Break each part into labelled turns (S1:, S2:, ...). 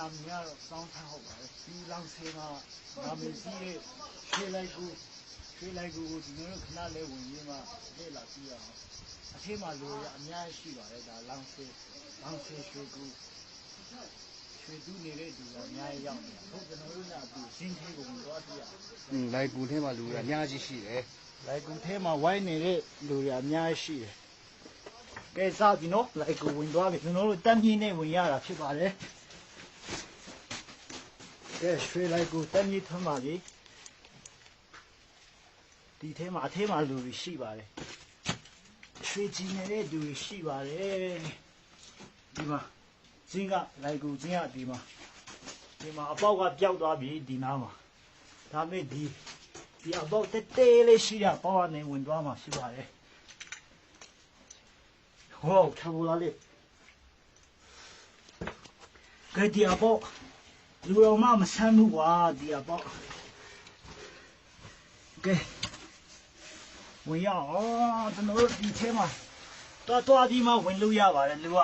S1: နာမည်ကတော့စောင်းထမ်းဟုတ်ပါတယ်ဒီလောင်ဆေးမှာနာမည်ကြီးရဲ့ရွှေလိုက်ကိုဒီလိုခဏလေးဝင်ရင်းမှလေ့လာကြည့်ရအောင်အထက်မှာလူရအများကြီးရှိပါတယ်ဒါလောင်ဆေးရွှေကူရွှေတူးနေတဲ့လူကအများကြီးရောက်နေတာဟုတ်ကျွန်တော်တို့ကအတူဇင်းသေးကိုဝင်သွားကြည့်ရအောင်
S2: လိုက်ကူထဲမှာလူရအများကြီးရှိတယ်
S1: လိုက်ကူထဲမှာဝိုင်းနေတဲ့လူရအများကြီးရှိတယ်ကဲစပြီနော်လိုက်ကူဝင်သွားပြီကျွန်တော်တို့တန်းပြင်းနဲ့ဝင်ရတာဖြစ်ပါတယ်ကဲရွှေလိုက်ကူတန်းပြင်းထွန်းပါပြီဒီထဲမှာအထဲမှာလူတွေရှိပါတယ်ရွှေကြီးနေတဲ့လူတွေရှိပါတယ်ဒီမှာဇင်းကလိုက်ကူဇင်းကဒီမှာအပေါက်ကပျောက်သွားပြီဒီနားမှာဒါမဲ့ဒီအပေါက်တဲလေးရှိတာပေါက်ကနေဝင်သွားမှာဖြစ်ပါတယ်ဟောထဘူလာလေးကဲဒီအပေါက်လူတော်မှမဆမ်းဘူးကွာဒီအပေါက်ကဲဝင်ရအောင်ကျွန်တော်တို့ဒီထဲမှာတွားပြီးမှဝင်လို့ရပါတယ်လူက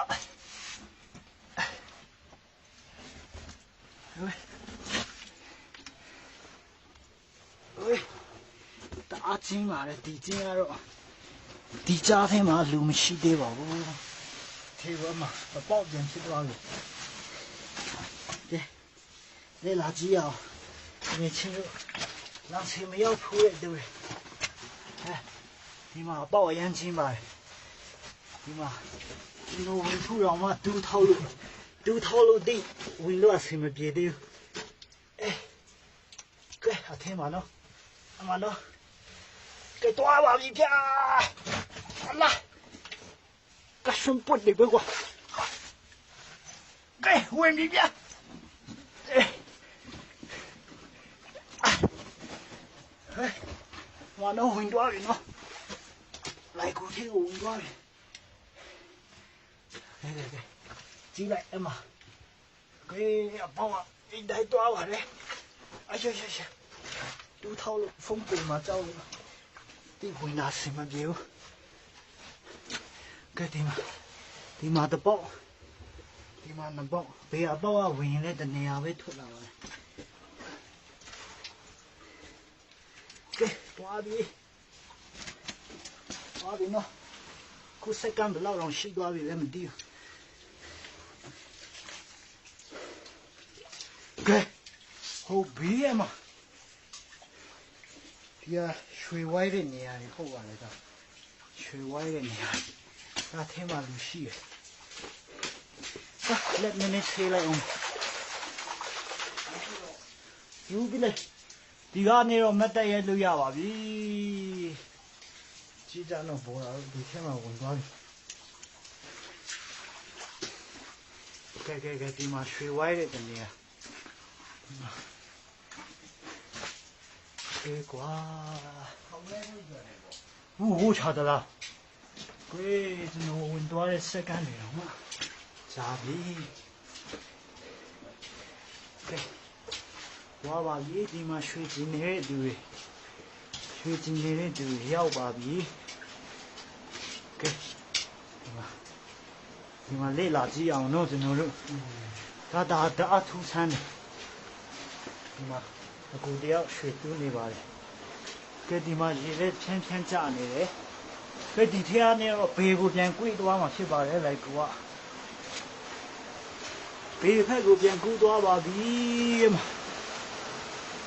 S1: တအားချင်းပါတယ်ဒီချင်းကတော့ဒီကြားထဲမှာလူမရှိသေးပါဘူးထေဘမှာပေါက်ပြန်ဖြစ်သွားပြီကဲလေလာကြည့်အောင်ဒီချင်းတို့လောင်စီမရောက်ဘူးတဲ့တူဒီမှာပေါက်အရမ်းချင်းပါတယ်ဒီမှာဒီလိုဝင်ထူအောင်မှတူထောက်လို့ဒီဝင်လို့အဆင်မပြေသေးဘူးကဲအထင်းပါနော်အမနော်ကဲတွားပါပြီဗျာအလားကဆွန်ပုတ်နေပဲကွာကဲဝင်ပြီဗျာမနော်ဝင်သွားပြီနော်လိုက်ကိုထဲကိုဝင်သွားပြီကဲကြည့်လိုက်အမကဲအပေါင်းအိမ်တိုင်းသွားပါလေအရှေ့တူထောက်လို့ဖုန်းပေါ်မှာကြောက်လို့ဒီဝင်လာစမပြေဘူးကဲဒီမှာတပေါက်ဒီမှာနှစ်ပေါက်ဘေးအပေါက်ကဝင်ရင်လည်းတနေရာပဲထွက်လာပါတယ်ကဲသွားပြီနော်ခုစက္ကန့်ဘယ်လောက်တော့ရှိသွားပြီလဲမသိဘူးကဲဟုတ်ပြီအမဒီကရွှေဝိုင်းတဲ့နေရာတွေဟုတ်ပါလေတော့ရွှေဝိုင်းတဲ့နေရာဒါထဲမှာလူရှိတယ်လက်နည်းဆေးလိုက်အောင်ယူပြီလေဒီကနေတော့မတ်တက်ရဲလို့ရပါပြီကြည့်ကြတော့ပေါ်လာဒီထဲမှာဝင်သွားပြီကဲဒီမှာရွှေဝိုင်းတဲ့နေရာအေးကွာဟုတ်ချာတလားကွေးကျွန်တော်ဝင်သွားတဲ့စက္ကန့်တွေတော့မှဇာပြီကဲဝါပါပြီဒီမှာရွှေကျင်နေတဲ့သူတွေရောက်ပါပြီကဲဒီမှာလေ့လာကြည့်အောင်နော်ကျွန်တော်တို့ဒါအထူးဆန်းတယ်ဒီမှာအကူတယောက်ရွှေတူးနေပါတယ်ကဲဒီမှာရေလည်းဖြန်းကျနေတယ်ကဲဒီထဲကနေတော့ဘေးကိုပြန်ကွေ့သွားမှာဖြစ်ပါတယ်လိုက်ကူကဘေးဖက်ကိုပြန်ကူးသွားပါပြီ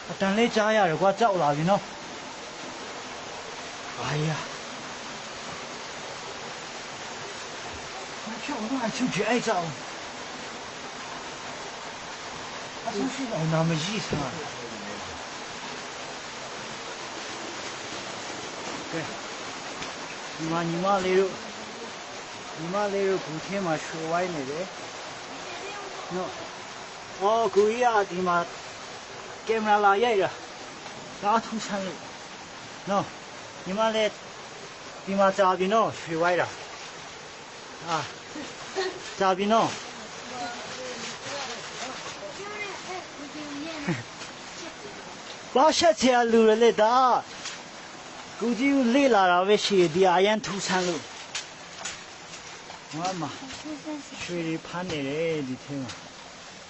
S1: အတန်လေးကြားရတယ်ကွာကြောက်လာပြီနော်哎呀，我跳那出去挨着，他出去老那么意思啊？对，你妈来了，古天嘛说歪呢的，喏，哦，故意啊，你妈，给我们拉野了，拉土产了，喏。你妈来，你妈这边喏，水歪了，啊，这边喏，把下车路了来的，估计有累了，为些的阿yan土产路，我嘛，水里盘的嘞，你听嘛，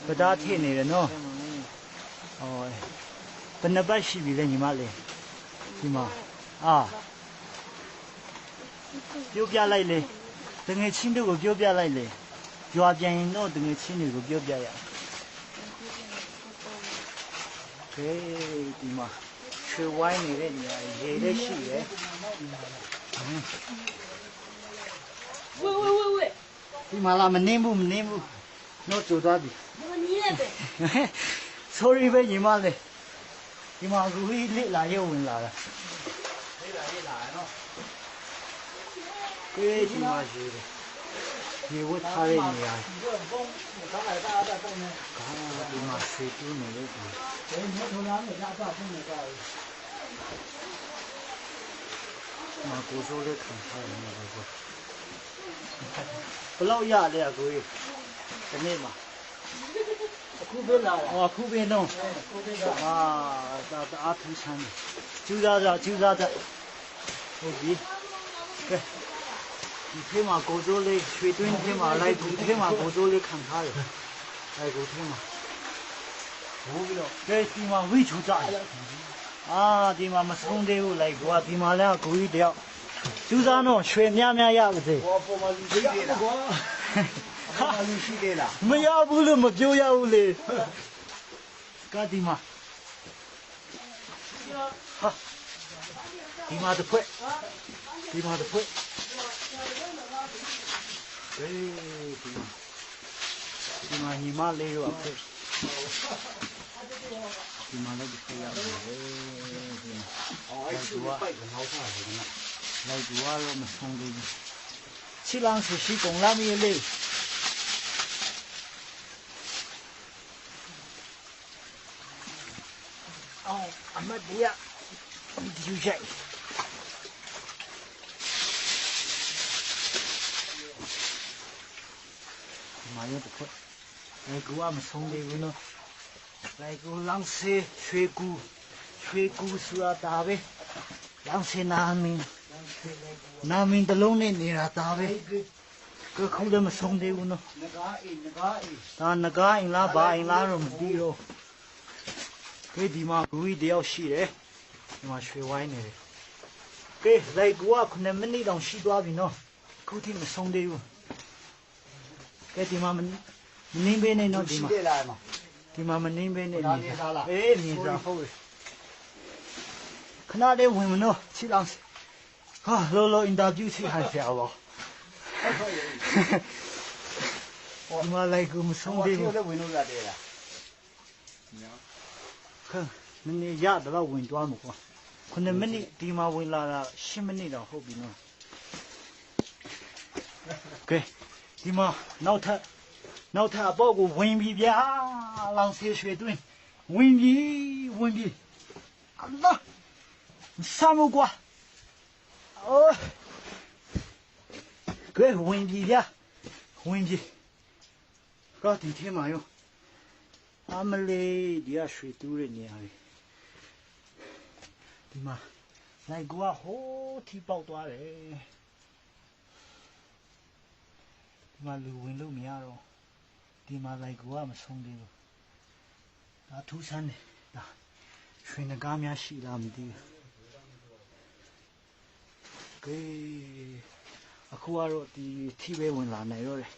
S1: ပဒါထည့်နေတယ်နော်ဟောဘယ်နှပတ်ရှိပြီလဲညီမလေးဒီမှာပြောပြလိုက်လေတငယ်ချင်းတို့ကိုပြောပြလိုက်လေရွာပြန်ရင်တော့တငယ်ချင်းတွေကိုပြောပြရကဲဒီမှာရွှေဝိုင်းနေတဲ့နေရာရေလည်းရှိတယ်
S3: 喂，
S1: ဒီမှာလာမနှင်းဘူးတော့ကြိုသွားပြီ
S3: 我你也呗。
S1: sorry ပဲညီမလေးဒီမှာအခုလေးလာရုံဝင်လာတာလေးလာနော်ကဲဒီမှာရှိတယ်ဒီဝတ်ထားတဲ့နေရာဒီမှာဆေးတူးနေလို့ဒီမှာကိုစိုးလေးခံထားတယ်နော်ဘယ်လောက်ရလဲအကိုကြီးဒီနေ့မှာအခုပဲလာတာအခုပဲနော်ဒါအားထူးဆန်းတယ်ကျူးစားဟုတ်ပြီကဲဒီထဲမှာကိုစိုးလေးရွှေတွင်းထဲမှာလိုက်ဘူးထဲမှာကိုစိုးလေးခံထားတယ်လိုက်ဘူးထဲမှာဘိုးပြီးတော့ကဲဒီမှာဝိချူကြဒီမှာမဆုံးသေးဘူးလိုက်ကွာဒီမှာလည်းအကိုကြီးတယောက်ကျူးစားတော့ရွှေများရပါစေ
S2: ပေါ်မှာလူရှိသေးလားပေါ်မှာလူရှိသေးလား
S1: မရဘူးလို့မပြောရဘူးလေကဒီမှာဒီမှာတစ်ဖွဲ့ဟေးဒီမှာညီမလေးရောအဖွဲ့ဒီမှာလည်းတစ်ဖွဲ့ရတယ်ဒီမှာ
S2: အဲ့ဒီပိုက်ကနောက်ထားတယ်နော်
S1: လိုက်ကြွားတော့မဆုံးသေးဘူးချီလန်းဆရှိကုန်လာမီလေအော်အမတ်ဒီယာဒီယူချိုင်မာရတဲ့ခွက်လိုက်ကြွားမဆုံးသေးဘူးနော်လိုက်ကူလန်းစေရွှေကူဆိုတာဒါပဲလန်းစေနာမင်းတလုံးနဲ့နေတာဒါပဲခုလည်းမဆုံးသေးဘူးနော်
S2: ငကားအိမ်
S1: ဒါငကားအိမ်လားဘာအိမ်လားတော့မသိတော့ဒီမှာဂူကြီးတယောက်ရှိတယ်ဒီမှာရွှေဝိုင်းနေတယ်ကဲလိုက်ကူက9မိနစ်တောင်ရှိသွားပြီနော်ခုထိမဆုံးသေးဘူးကဲဒီမှာမနှင်းပေးနေနော်ဒီ
S2: ရှိ
S1: မှာ
S2: သေးလားနော်
S1: ဒီမှာမနှင်းပေးနေ
S2: ဒါမြင်သားလား
S1: အေးမြင်သားဟုတ်ပြီခဏလေးဝင်မနော်ချီလောင်ဟာလောအင်တာဗျူးစီဟန်ဆရာပါဒီမှာလိုက်ကူမဆုံးသေးဘူး
S2: လည်းဝင်လို့ရတယ်လား
S1: နည်းနည်းရတော့ဝင်သွားမှာကွာ9မိနစ်ဒီမှာဝင်လာတာ10မိနစ်တော့ဟုတ်ပြီနော်ကဲဒီမှာနောက်ထပ်အပေါ့ကိုဝင်ပြီဗျာလောင်ဆေးရွှေတွင်းဝင်ပြီအလာစမ်းကွာအိုးကဲဝင်ပြီဗျာကဒီထဲမှာရောအမလေးဒီရွှေတူးရနေရတယ်ဒီမှာလိုက်ကွာဟိုးထိပေါက်သွားတယ်ဒီမှာလူဝင်လို့မရတော့ဒီမှာလိုက်ကွာမဆုံးသေးဘူးဒါထူးဆန်းတယ်ဒါရွှေနဂါးများရှိလားမသိဘူးကဲအခုကတော့ဒီထိပဲဝင်လာနိုင်တော့တယ်